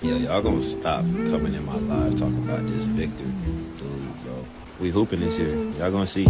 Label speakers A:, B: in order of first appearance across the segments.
A: Yeah, y'all gonna stop coming in my live talking about this Victor dude, bro. We hooping this year. Y'all gonna see.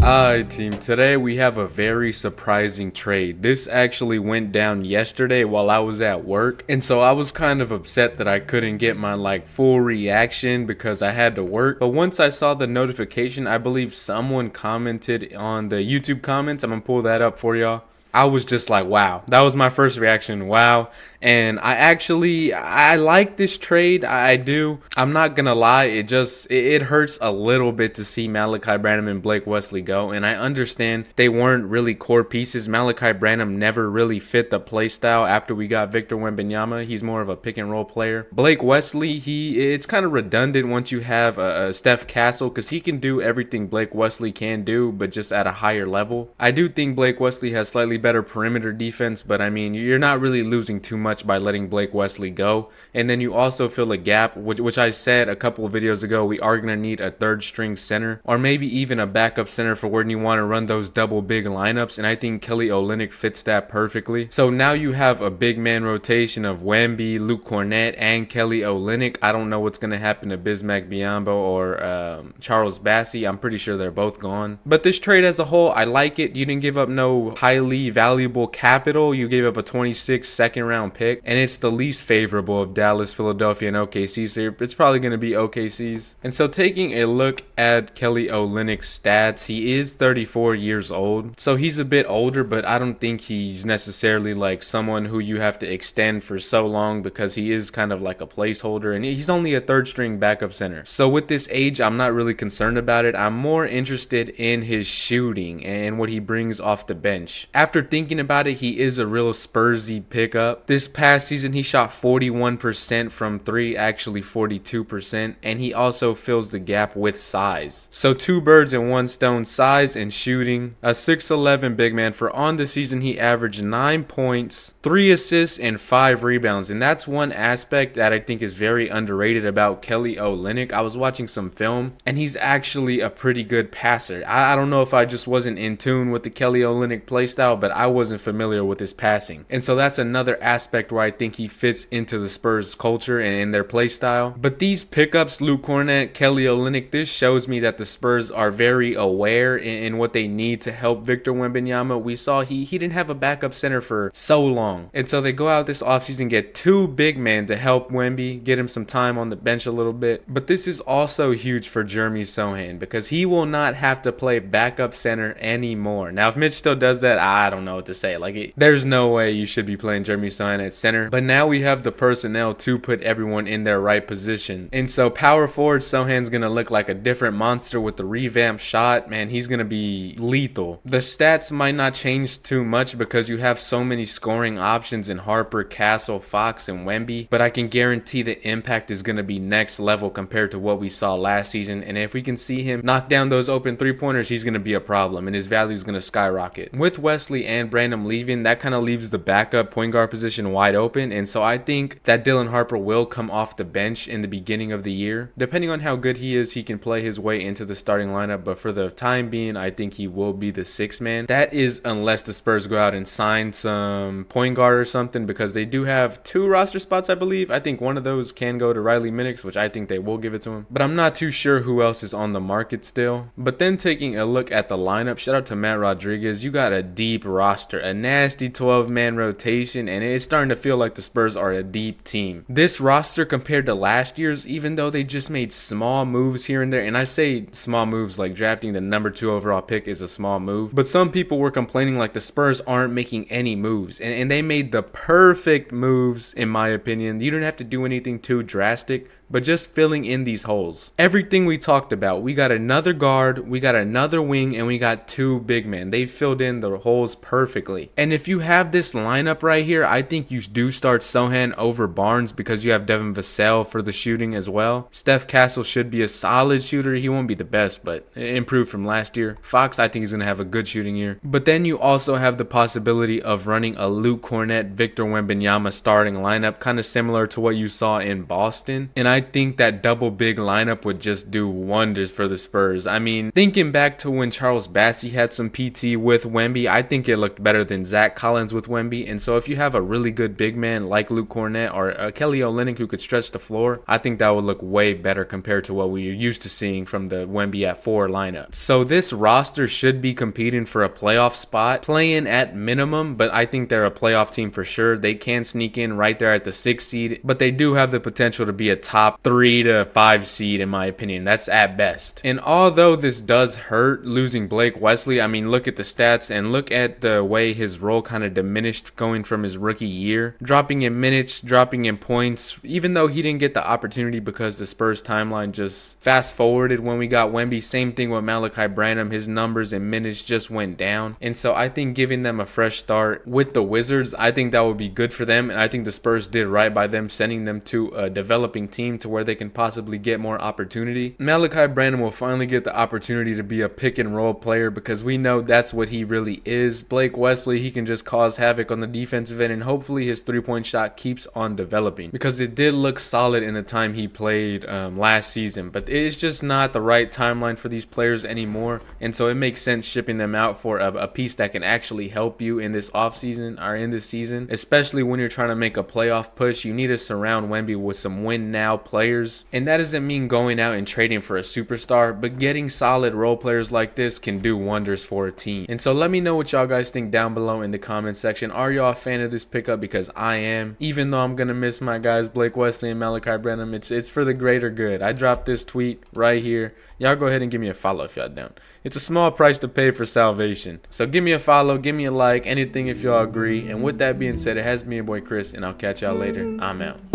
B: Alright team, today we have a very surprising trade. This actually went down yesterday while I was at work, and so I was kind of upset that I couldn't get my full reaction because I had to work. But once I saw the notification, I believe someone commented on the YouTube comments. I'm gonna pull that up for y'all. I was just like, wow. That was my first reaction. Wow. And I like this trade. I do. I'm not gonna lie. It hurts a little bit to see Malachi Branham and Blake Wesley go. And I understand they weren't really core pieces. Malachi Branham never really fit the play style after we got Victor Wembanyama. He's more of a pick and roll player. Blake Wesley, it's kind of redundant once you have a Steph Castle because he can do everything Blake Wesley can do, but just at a higher level. I do think Blake Wesley has slightly better perimeter defense, but I mean, you're not really losing too much by letting Blake Wesley go. And then you also fill a gap, which I said a couple of videos ago, we are going to need a third string center or maybe even a backup center for when you want to run those double big lineups. And I think Kelly Olynyk fits that perfectly. So now you have a big man rotation of Wemby, Luke Cornett, and Kelly Olynyk. I don't know what's going to happen to Bismack Biyombo or Charles Bassey. I'm pretty sure they're both gone. But this trade as a whole, I like it. You didn't give up no highly valuable capital. You gave up a 26 second round pick. And it's the least favorable of Dallas, Philadelphia, and OKC, so it's probably going to be OKC's. And so taking a look at Kelly Olynyk's stats, he is 34 years old, so he's a bit older, but I don't think he's necessarily like someone who you have to extend for so long because he is kind of like a placeholder, and he's only a third string backup center. So with this age, I'm not really concerned about it. I'm more interested in his shooting and what he brings off the bench. After thinking about it, he is a real Spursy pickup. This past season he shot 41% from 3, actually 42%, and he also fills the gap with size. So two birds in one stone, size and shooting. A 6'11 big man. For on the season he averaged 9 points, 3 assists, and 5 rebounds, and that's one aspect that I think is very underrated about Kelly Olynyk. I was watching some film and he's actually a pretty good passer. I don't know if I just wasn't in tune with the Kelly Olynyk playstyle, but I wasn't familiar with his passing, and so that's another aspect where I think he fits into the Spurs culture and their play style. But these pickups, Luke Cornett, Kelly Olynyk, this shows me that the Spurs are very aware in what they need to help Victor Wembanyama. We saw he didn't have a backup center for so long, and so they go out this offseason, get 2 big men to help Wemby, get him some time on the bench a little bit. But this is also huge for Jeremy Sohan because he will not have to play backup center anymore. Now if Mitch still does that, I don't know what to say. There's no way you should be playing Jeremy Sohan at center, but now we have the personnel to put everyone in their right position. And so power forward Sohan's gonna look like a different monster with the revamped shot. Man, he's gonna be lethal. The stats might not change too much because you have so many scoring options in Harper, Castle, Fox, and Wemby, but I can guarantee the impact is gonna be next level compared to what we saw last season. And if we can see him knock down those open 3-pointers, he's gonna be a problem and his value is gonna skyrocket. With Wesley and Branham leaving, that kind of leaves the backup point guard position wide open, and so I think that Dylan Harper will come off the bench in the beginning of the year. Depending on how good he is, he can play his way into the starting lineup, but for the time being, I think he will be the 6th man. That is unless the Spurs go out and sign some point guard or something, because they do have 2 roster spots, I believe. I think one of those can go to Riley Minix, which I think they will give it to him, but I'm not too sure who else is on the market still. But then taking a look at the lineup, shout out to Matt Rodriguez. You got a deep roster, a nasty 12-man rotation, and it's starting to feel like the Spurs are a deep team. This roster compared to last year's, even though they just made small moves here and there, and I say small moves like drafting the number 2 overall pick is a small move, but some people were complaining like the Spurs aren't making any moves, and they made the perfect moves in my opinion. You don't have to do anything too drastic, but just filling in these holes. Everything we talked about, we got another guard, we got another wing, and we got 2 big men. They filled in the holes perfectly. And if you have this lineup right here, I think you do start Sohan over Barnes because you have Devin Vassell for the shooting as well. Steph Castle should be a solid shooter. He won't be the best, but improved from last year. Fox, I think he's going to have a good shooting year. But then you also have the possibility of running a Luke Cornett, Victor Wembanyama starting lineup, kind of similar to what you saw in Boston. And I think that double big lineup would just do wonders for the Spurs. I mean, thinking back to when Charles Bassey had some PT with Wemby, I think it looked better than Zach Collins with Wemby. And so if you have a really good big man like Luke Cornett or Kelly Olynyk who could stretch the floor, I think that would look way better compared to what we're used to seeing from the Wemby at 4 lineup. So this roster should be competing for a playoff spot, playing at minimum, but I think they're a playoff team for sure. They can sneak in right there at the 6th seed, but they do have the potential to be a top 3 to 5 seed in my opinion. That's at best. And although this does hurt losing Blake Wesley, I mean, look at the stats and look at the way his role kind of diminished going from his rookie year, dropping in minutes, dropping in points, even though he didn't get the opportunity because the Spurs timeline just fast forwarded when we got Wemby. Same thing with Malachi Branham, his numbers and minutes just went down. And so I think giving them a fresh start with the Wizards, I think that would be good for them, and I think the Spurs did right by them sending them to a developing team to where they can possibly get more opportunity. Malachi Branham will finally get the opportunity to be a pick and roll player because we know that's what he really is. Blake Wesley, he can just cause havoc on the defensive end, and hopefully his three-point shot keeps on developing because it did look solid in the time he played last season, but it's just not the right timeline for these players anymore, and so it makes sense shipping them out for a piece that can actually help you in this offseason or in this season, especially when you're trying to make a playoff push. You need to surround Wemby with some win now players, and that doesn't mean going out and trading for a superstar, but getting solid role players like this can do wonders for a team. And so let me know what y'all guys think down below in the comment section. Are y'all a fan of this pickup? Because I am. Even though I'm gonna miss my guys Blake Wesley and Malachi Branham, it's for the greater good. I dropped this tweet right here. Y'all go ahead and give me a follow if y'all down. It's a small price to pay for salvation. So give me a follow, give me a like, anything if y'all agree. And with that being said, it has been your boy Chris, and I'll catch y'all later. I'm out.